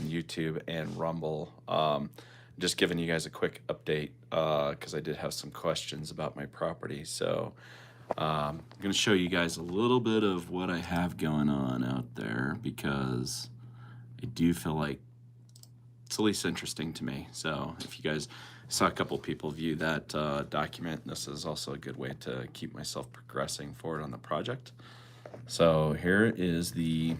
on YouTube and Rumble. Just giving you guys a quick update because I did have some questions about my property. So I'm going to show you guys a little bit of what I have going on out there because I do feel like it's at least interesting to me. So if you guys saw a couple people view that document, this is also a good way to keep myself progressing forward on the project. So here is the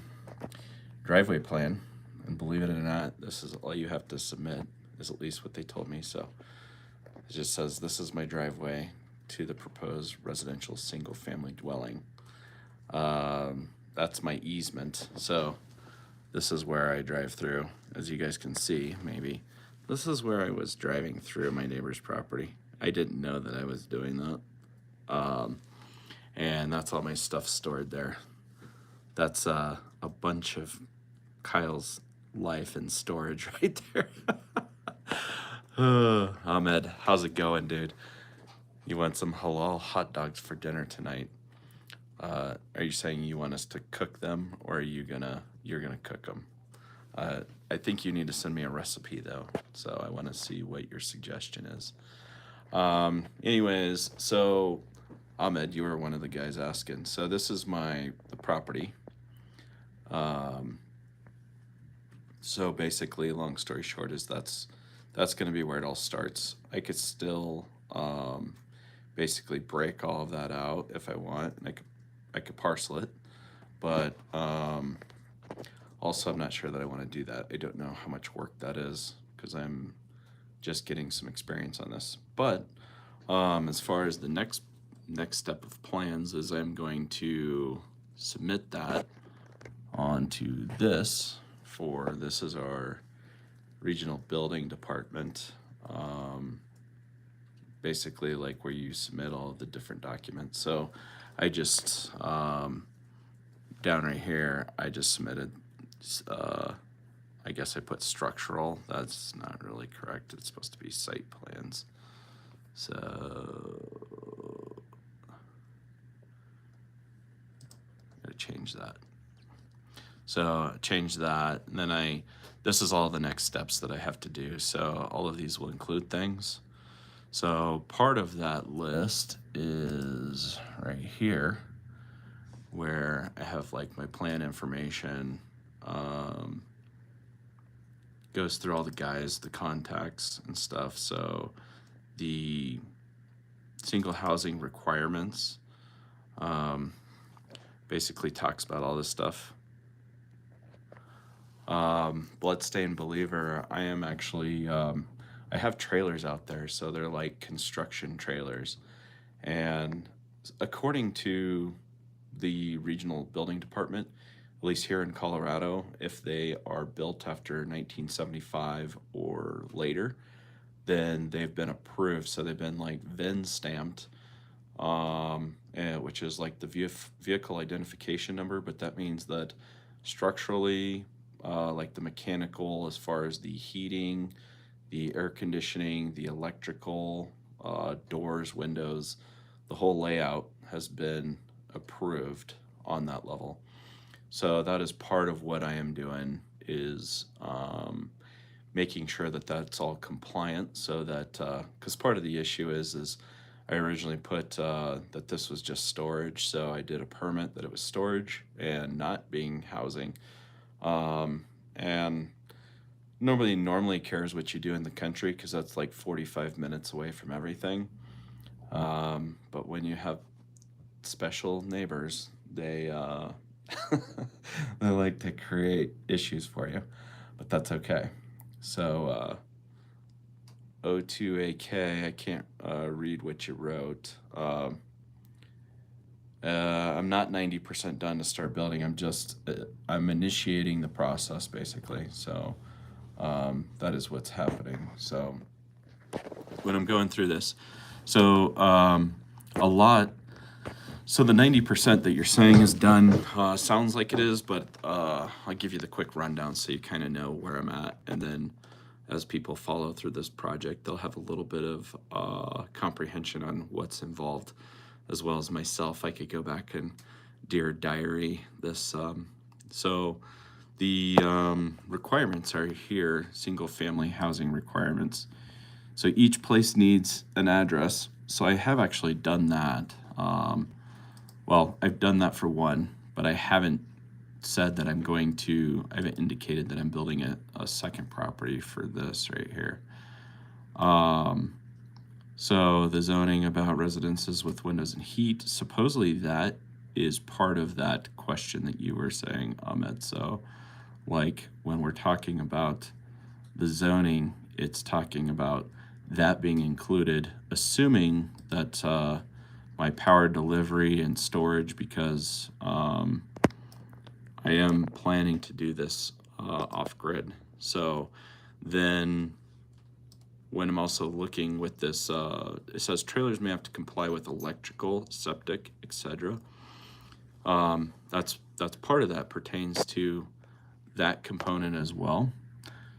driveway plan, and believe it or not, this is all you have to submit, is at least what they told me. So it just says, this is my driveway to the proposed residential single-family dwelling. That's my easement. So this is where I drive through. As you guys can see, maybe, this is where I was driving through my neighbor's property. I didn't know that I was doing that. And that's all my stuff stored there. That's a bunch of Kyle's life in storage right there. Ahmed, how's it going, dude? You want some halal hot dogs for dinner tonight? Are you saying you want us to cook them, or are you're gonna cook them? I think you need to send me a recipe though, so I want to see what your suggestion is. Anyways, so Ahmed, you were one of the guys asking. So this is the property. So basically, long story short, is that's going to be where it all starts. I could still basically break all of that out if I want, and I could parcel it, but also I'm not sure that I want to do that. I don't know how much work that is because I'm just getting some experience on this. But as far as the next step of plans is, I'm going to submit that onto this is our regional building department. Basically like where you submit all of the different documents. So I just, down right here, I just submitted, I guess I put structural. That's not really correct. It's supposed to be site plans. So I gotta change that. So change that, and then this is all the next steps that I have to do. So all of these will include things. So part of that list is right here, where I have like my plan information, goes through all the guys, the contacts and stuff. So the single housing requirements, basically talks about all this stuff. Bloodstained Believer, I am actually, I have trailers out there, so they're like construction trailers. And according to the regional building department, at least here in Colorado, if they are built after 1975 or later, then they've been approved. So they've been like VIN stamped, which is like the vehicle identification number, but that means that structurally, like the mechanical, as far as the heating, the air conditioning, the electrical, doors, windows, the whole layout has been approved on that level. So that is part of what I am doing, is making sure that that's all compliant, so that, because part of the issue is I originally put that this was just storage, so I did a permit that it was storage and not being housing. And nobody normally cares what you do in the country because that's like 45 minutes away from everything. But when you have special neighbors, they they like to create issues for you, but that's okay. So O2AK, I can't read what you wrote. I'm not 90% done to start building. I'm initiating the process basically. So that is what's happening. So when I'm going through this, so so the 90% that you're saying is done sounds like it is, but I'll give you the quick rundown so you kind of know where I'm at, and then as people follow through this project, they'll have a little bit of comprehension on what's involved, as well as myself. I could go back and Dear Diary this. So The requirements are here, single family housing requirements. So each place needs an address. So I have actually done that. Well, I've done that for one, but I haven't said that I haven't indicated that I'm building a second property for this right here. So the zoning about residences with windows and heat, supposedly that is part of that question that you were saying, Ahmed. So like when we're talking about the zoning, it's talking about that being included, assuming that my power delivery and storage, because I am planning to do this off grid. So then when I'm also looking with this, it says trailers may have to comply with electrical, septic, etc. That's part of that pertains to that component as well.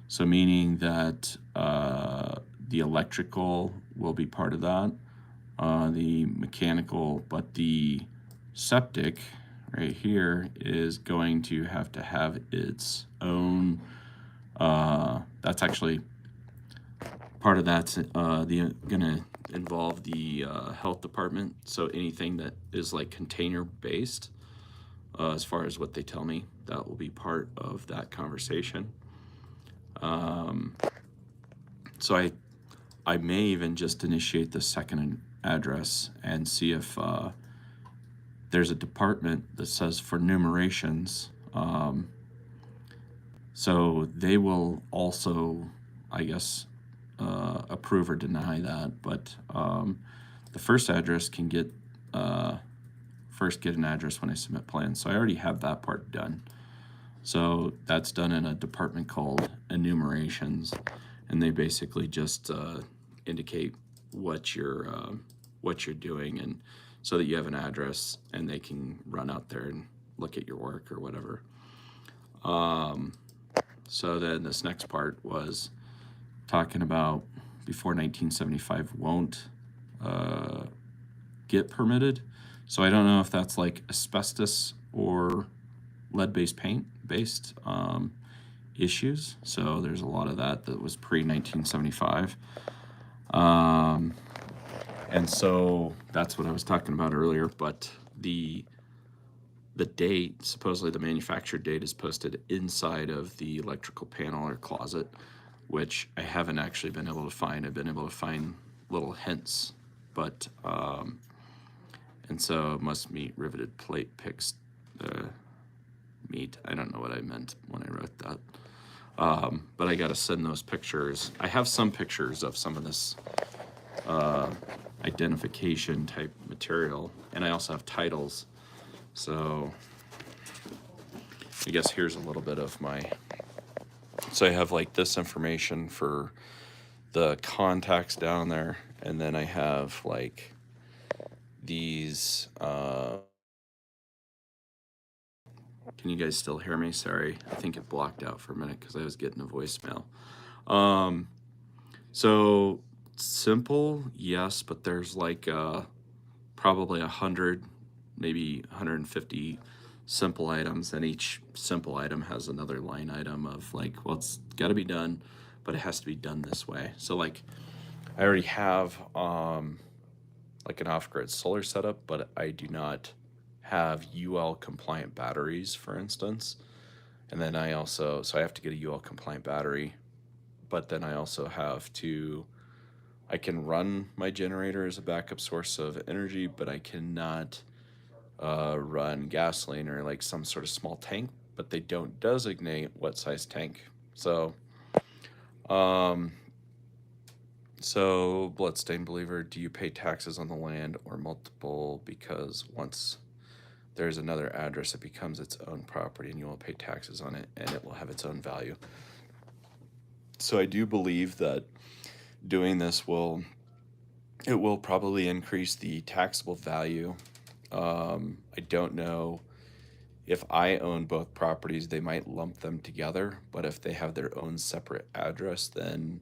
So meaning that the electrical will be part of that, the mechanical, but the septic right here is going to have its own, that's actually part of that's gonna involve the health department. So anything that is like container based, as far as what they tell me, that will be part of that conversation. So I may even just initiate the second address and see if there's a department that says for numerations. So they will also, I guess, approve or deny that. But the first address can get an address when I submit plans. So I already have that part done. So that's done in a department called enumerations, and they basically just indicate what you're doing, and so that you have an address and they can run out there and look at your work or whatever. So then this next part was talking about before 1975 won't get permitted. So I don't know if that's like asbestos or lead-based paint based issues. So there's a lot of that was pre-1975. And so that's what I was talking about earlier, but the date, supposedly the manufacturer date, is posted inside of the electrical panel or closet, which I haven't actually been able to find. I've been able to find little hints, but and so it must meet riveted plate picks meet. I don't know what I meant when I wrote that. But I got to send those pictures. I have some pictures of some of this identification type material, and I also have titles. So I guess here's a little bit of my, so I have like this information for the contacts down there, and then I have like these, can you guys still hear me? Sorry, I think it blocked out for a minute because I was getting a voicemail. So simple, yes, but there's like probably 100, maybe 150 simple items, and each simple item has another line item of like, well, it's got to be done, but it has to be done this way. So like I already have like an off-grid solar setup, but I do not have UL compliant batteries, for instance. And then I also, so I have to get a UL compliant battery, but then I also have to, I can run my generator as a backup source of energy, but I cannot run gasoline or like some sort of small tank, but they don't designate what size tank. So, Bloodstained Believer, do you pay taxes on the land or multiple? Because once there's another address, it becomes its own property and you will pay taxes on it and it will have its own value. So I do believe that doing this will probably increase the taxable value. I don't know if I own both properties, they might lump them together, but if they have their own separate address, then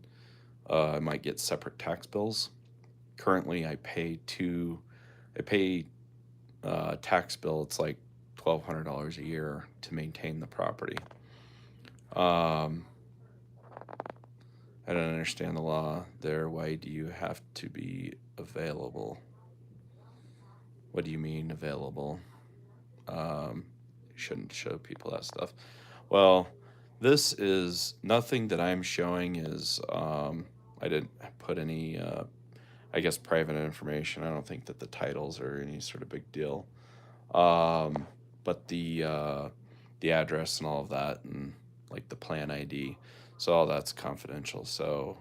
I might get separate tax bills. Currently, I pay tax bill. It's like $1,200 a year to maintain the property. Um, I don't understand the law there. Why do you have to be available? What do you mean available? You shouldn't show people that stuff. Well, this is nothing that I'm showing is, I didn't put any, I guess, private information. I don't think that the titles are any sort of big deal. But the address and all of that, and like the plan ID, so all that's confidential. So,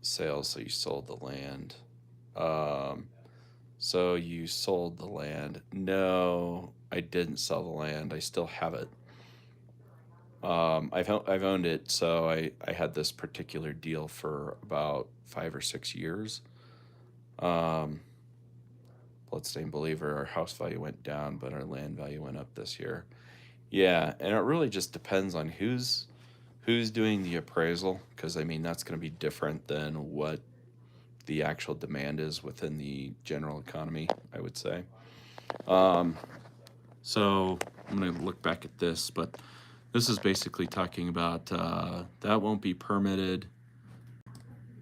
sales. So you sold the land. Um, so you sold the land. No, I didn't sell the land. I still have it. I've owned it. So I had this particular deal for about 5 or 6 years. Um, Bloodstained believer, our house value went down, but our land value went up this year. Yeah, and it really just depends on who's doing the appraisal, because I mean that's going to be different than what the actual demand is within the general economy, I would say. Um, so I'm going to look back at this, but this is basically talking about that won't be permitted.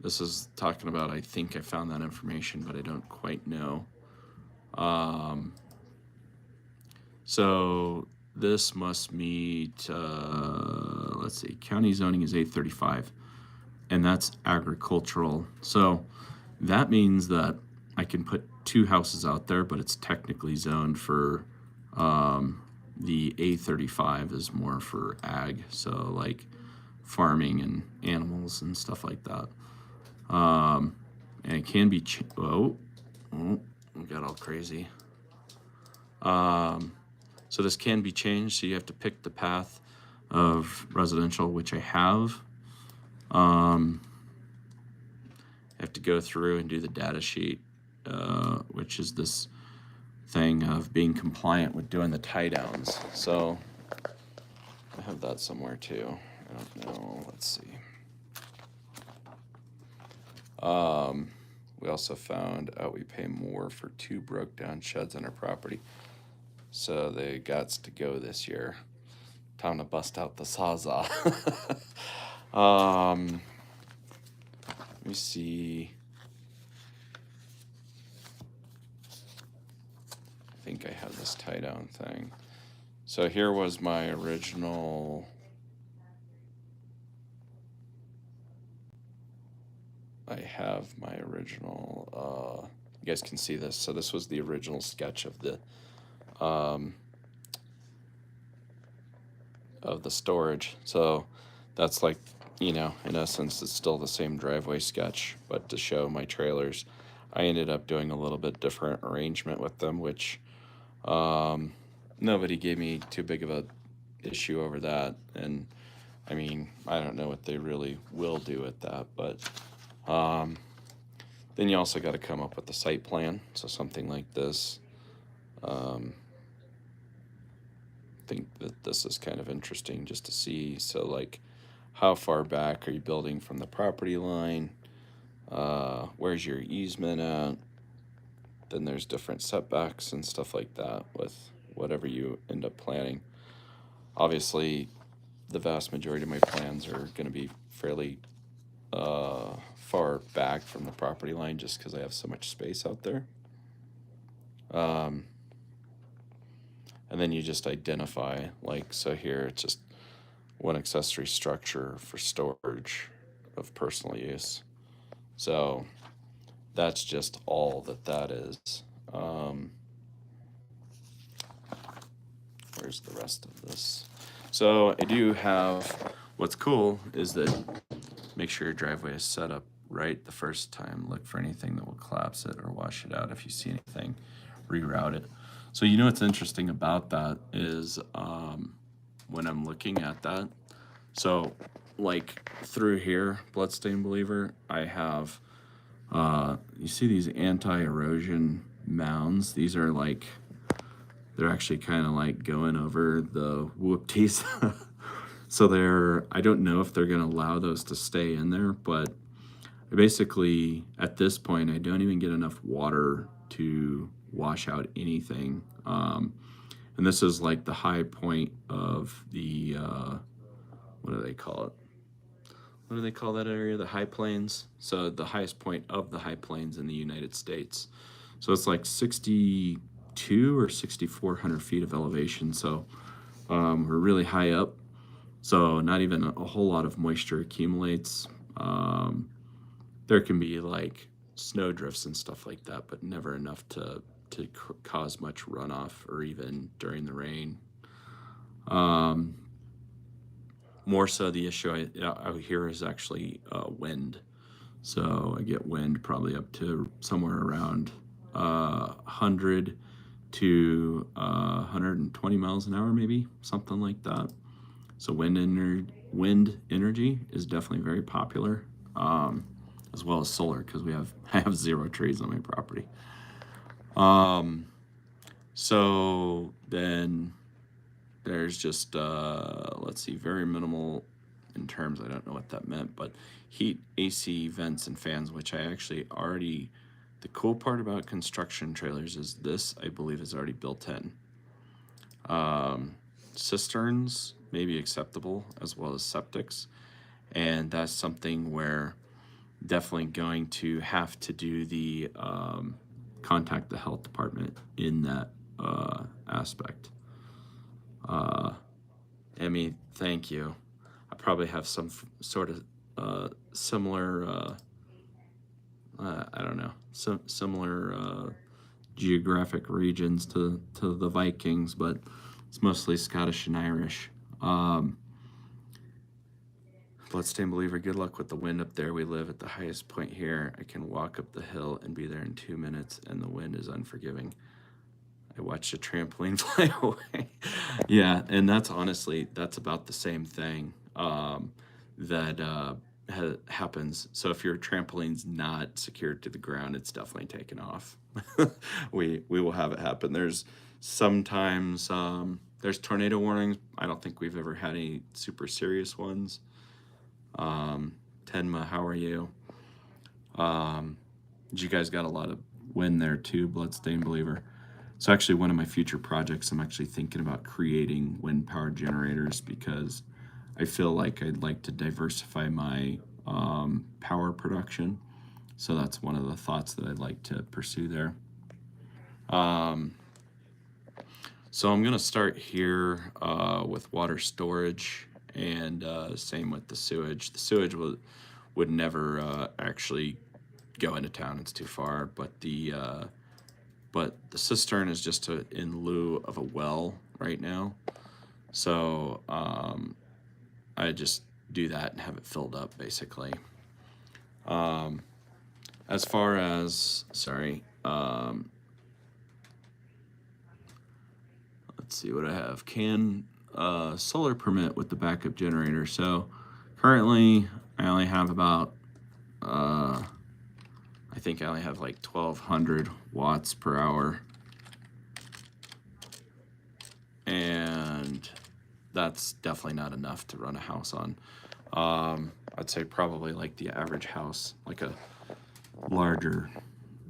This is talking about, I think I found that information, but I don't quite know. So this must meet, let's see, county zoning is 835, and that's agricultural. So that means that I can put 2 houses out there, but it's technically zoned for, the A35 is more for ag, so like farming and animals and stuff like that. And it can be, we got all crazy. So this can be changed, so you have to pick the path of residential, which I have. I have to go through and do the data sheet, which is this thing of being compliant with doing the tie downs. So I have that somewhere too. I don't know. Let's see. We also found out we pay more for 2 broke down sheds on our property. So they gots to go this year. Time to bust out the Sawzall. Let me see. I think I have this tie down thing. So here was my original. I have my original, you guys can see this. So this was the original sketch of the storage. So that's like, in essence, it's still the same driveway sketch, but to show my trailers, I ended up doing a little bit different arrangement with them, which nobody gave me too big of a issue over that. And I mean, I don't know what they really will do with that, but then you also got to come up with the site plan. So something like this. I think that this is kind of interesting just to see. So like, how far back are you building from the property line? Where's your easement at? Then there's different setbacks and stuff like that with whatever you end up planning. Obviously, the vast majority of my plans are going to be fairly far back from the property line just because I have so much space out there. And then you just identify, like, so here it's just one accessory structure for storage of personal use. So that's just all that is. Where's the rest of this? So I do have, what's cool is that make sure your driveway is set up right the first time. Look for anything that will collapse it or wash it out. If you see anything, reroute it. So what's interesting about that is when I'm looking at that, so like through here, Bloodstained Believer, I have, you see these anti-erosion mounds? These are like, they're actually kind of like going over the whoopties. So I don't know if they're going to allow those to stay in there, but basically at this point, I don't even get enough water to wash out anything. And And this is like the high point of the, what do they call it? What do they call that area? The high plains. So the highest point of the high plains in the United States. So it's like 62 or 6,400 feet of elevation. So we're really high up. So not even a whole lot of moisture accumulates. There can be like snow drifts and stuff like that, but never enough to cause much runoff or even during the rain. More so the issue I hear is actually wind. So I get wind probably up to somewhere around 100 to 120 miles an hour, maybe, something like that. So wind energy is definitely very popular, as well as solar, because I have 0 trees on my property. So then there's just, let's see, very minimal in terms, I don't know what that meant, but heat, AC, vents, and fans, which I actually already, the cool part about construction trailers is this, I believe, is already built in. Cisterns may be acceptable, as well as septics, and that's something where definitely going to have to do the, contact the health department in that aspect. Emmy, thank you. I probably have some sort of similar, I don't know, similar geographic regions to the Vikings, but it's mostly Scottish and Irish. Bloodstained Believer, good luck with the wind up there. We live at the highest point here. I can walk up the hill and be there in 2 minutes, and the wind is unforgiving. I watched a trampoline fly away. Yeah, and that's honestly, that's about the same thing that happens. So if your trampoline's not secured to the ground, it's definitely taken off. We will have it happen. There's sometimes, there's tornado warnings. I don't think we've ever had any super serious ones. Tenma, how are you? You guys got a lot of wind there too, Bloodstained Believer. It's actually one of my future projects. I'm actually thinking about creating wind power generators because I feel like I'd like to diversify my power production. So that's one of the thoughts that I'd like to pursue there. So I'm going to start here with water storage, and same with the sewage. The sewage would never actually go into town. It's too far, but the cistern is just in lieu of a well right now. So I just do that and have it filled up, basically. As far as, sorry, let's see what I have. Can solar permit with the backup generator. So currently I only have about, I think I only have like 1,200 watts per hour. And that's definitely not enough to run a house on. I'd say probably like the average house, like a larger,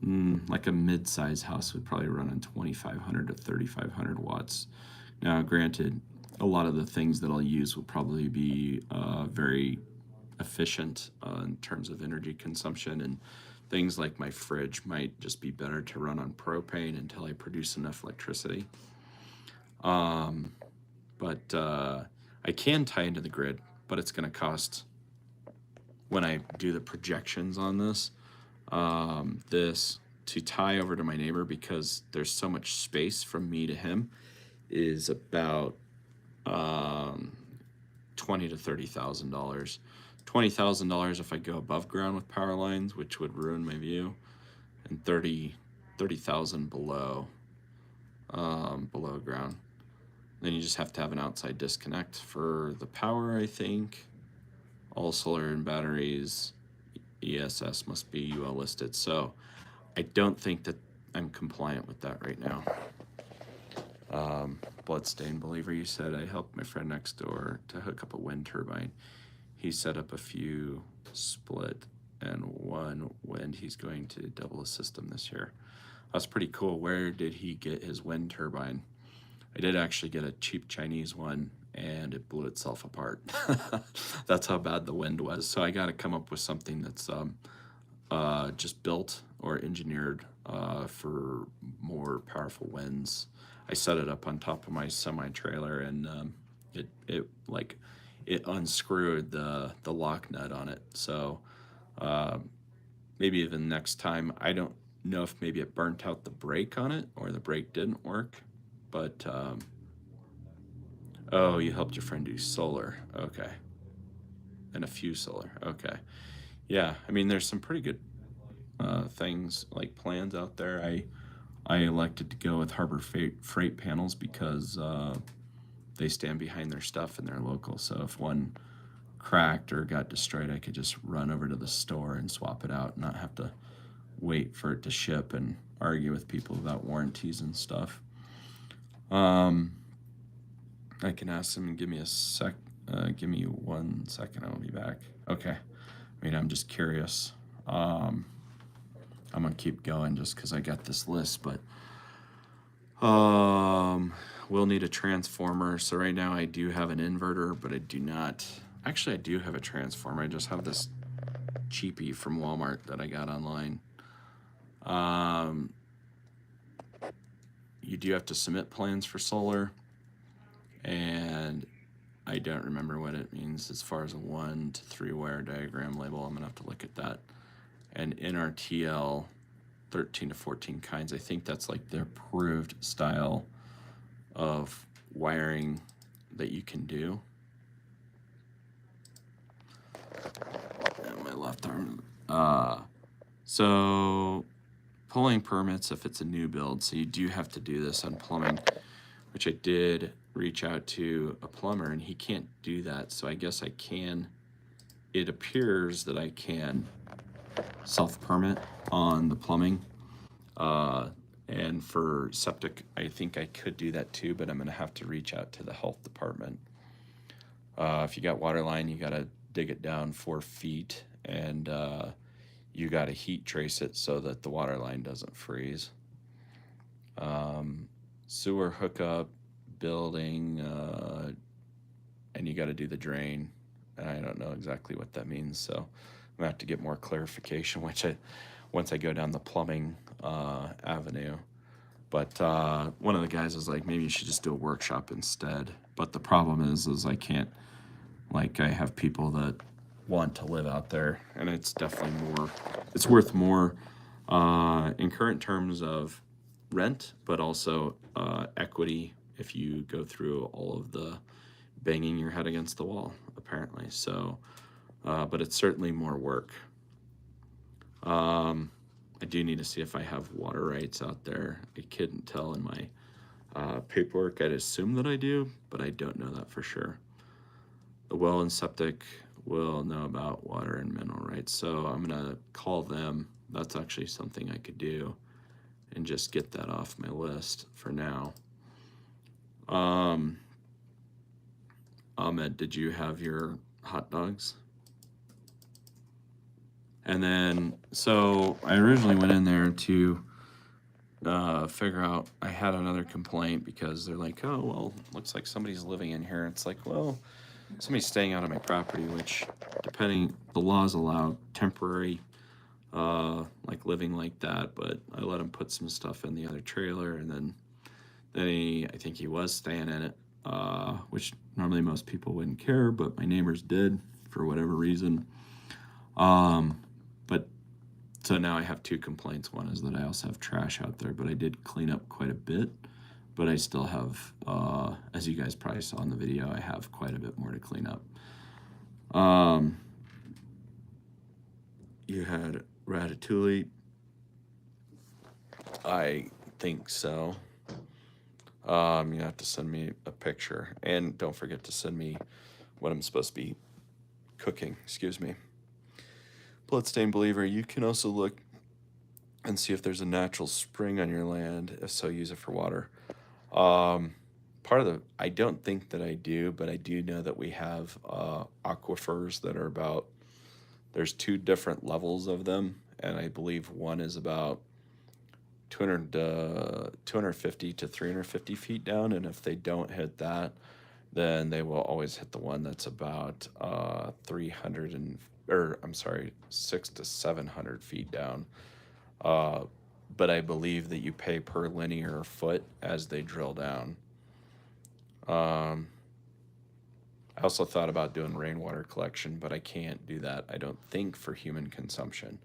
like a mid-size house would probably run on 2,500 to 3,500 watts. Now, granted, a lot of the things that I'll use will probably be very efficient in terms of energy consumption, and things like my fridge might just be better to run on propane until I produce enough electricity. But I can tie into the grid, but it's going to cost, when I do the projections on this, this to tie over to my neighbor, because there's so much space from me to him, is about $20,000 to $30,000. $20,000 if I go above ground with power lines, which would ruin my view, and $30,000 below ground. Then you just have to have an outside disconnect for the power, I think. All solar and batteries, ESS must be UL listed. So I don't think that I'm compliant with that right now. Bloodstained Believer, you said I helped my friend next door to hook up a wind turbine. He set up a few split and one wind. He's going to double his system this year. That's pretty cool. Where did he get his wind turbine? I did actually get a cheap Chinese one, and it blew itself apart. That's how bad the wind was. So I got to come up with something that's just built or engineered for more powerful winds. I set it up on top of my semi trailer, and it unscrewed the lock nut on it. So maybe even next time, I don't know if maybe it burnt out the brake on it or the brake didn't work, but oh, you helped your friend do solar. Okay. And a few solar. Okay. Yeah, I mean, there's some pretty good things like plans out there. I elected to go with Harbor Freight panels because they stand behind their stuff and they're local. So if one cracked or got destroyed, I could just run over to the store and swap it out and not have to wait for it to ship and argue with people about warranties and stuff. I can ask them and give me give me 1 second. I'll be back. Okay. I mean, I'm just curious. I'm gonna keep going just because I got this list, but we'll need a transformer. So right now I do have an inverter, but I do not. Actually, I do have a transformer. I just have this cheapie from Walmart that I got online. You do have to submit plans for solar, and I don't remember what it means as far as a 1 to 3 wire diagram label. I'm gonna have to look at that. And NRTL 13 to 14 kinds, I think that's like the approved style of wiring that you can do. And my left arm. So pulling permits if it's a new build, so you do have to do this on plumbing, which I did reach out to a plumber and he can't do that. So I guess I can, it appears that I can self-permit on the plumbing. And for septic, I think I could do that too, but I'm going to have to reach out to the health department. If you got water line, you got to dig it down 4 feet, and you got to heat trace it so that the water line doesn't freeze. Sewer hookup, building, and you got to do the drain. I don't know exactly what that means, so I'm gonna have to get more clarification once I go down the plumbing avenue. But one of the guys was like, maybe you should just do a workshop instead. But the problem is I can't, like, I have people that want to live out there, and it's definitely more, it's worth more in current terms of rent, but also equity if you go through all of the banging your head against the wall, apparently. So, but it's certainly more work. I do need to see if I have water rights out there. I couldn't tell in my paperwork. I'd assume that I do, but I don't know that for sure. The well and septic will know about water and mineral rights, so I'm gonna call them. That's actually something I could do and just get that off my list for now. Ahmed, did you have your hot dogs? And then, so I originally went in there to figure out, I had another complaint because they're like, oh, well, looks like somebody's living in here. It's like, well, somebody's staying out of my property, which depending, the laws allow temporary, like living like that, but I let him put some stuff in the other trailer, and then I think he was staying in it, which normally most people wouldn't care, but my neighbors did for whatever reason. But so now I have 2 complaints. One is that I also have trash out there, but I did clean up quite a bit, but I still have, as you guys probably saw in the video, I have quite a bit more to clean up. You had ratatouille? I think so. You have to send me a picture, and don't forget to send me what I'm supposed to be cooking. Excuse me. Bloodstained Believer, you can also look and see if there's a natural spring on your land. If so, use it for water. Part of the, I don't think that I do, but I do know that we have aquifers that are about, there's 2 different levels of them, and I believe one is about 250 to 350 feet down, and if they don't hit that, then they will always hit the one that's about 300 and, or I'm sorry, 6 to 700 feet down. But I believe that you pay per linear foot as they drill down. I also thought about doing rainwater collection, but I can't do that, I don't think, for human consumption.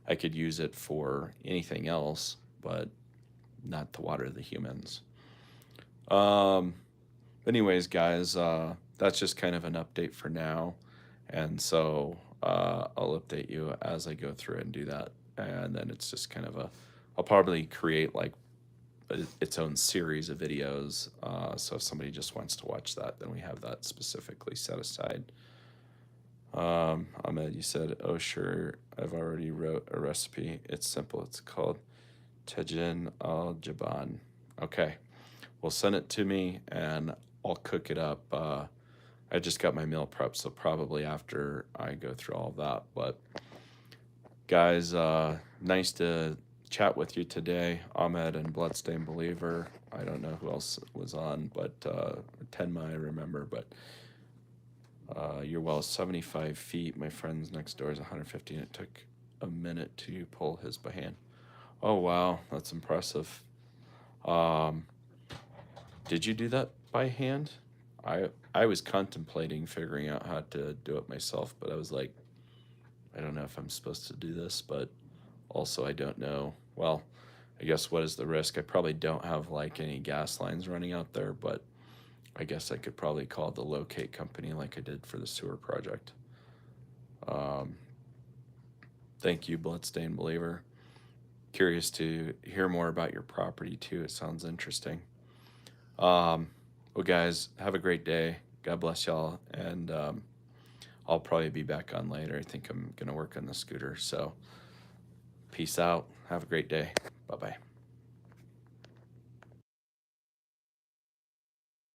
I could use it for anything else, but not to water the humans. Anyways, guys, that's just kind of an update for now. And so I'll update you as I go through and do that. And then it's just kind of I'll probably create like its own series of videos. So if somebody just wants to watch that, then we have that specifically set aside. Ahmed, you said, oh, sure, I've already wrote a recipe. It's simple. It's called Tajin al-Jaban. Okay. Well, send it to me and I'll cook it up. I just got my meal prep, so probably after I go through all of that. But guys, nice to chat with you today. Ahmed and Bloodstained Believer. I don't know who else was on, but Tenma I remember. But your well is 75 feet. My friend's next door is 150, and it took a minute to pull his by hand. Oh, wow. That's impressive. Did you do that by hand? I was contemplating figuring out how to do it myself, but I was like, I don't know if I'm supposed to do this, but also I don't know. Well, I guess what is the risk? I probably don't have like any gas lines running out there, but I guess I could probably call the locate company like I did for the sewer project. Thank you, Bloodstained Believer. Curious to hear more about your property too. It sounds interesting. Well, guys, have a great day. God bless y'all. And I'll probably be back on later. I think I'm going to work on the scooter. So peace out. Have a great day. Bye-bye.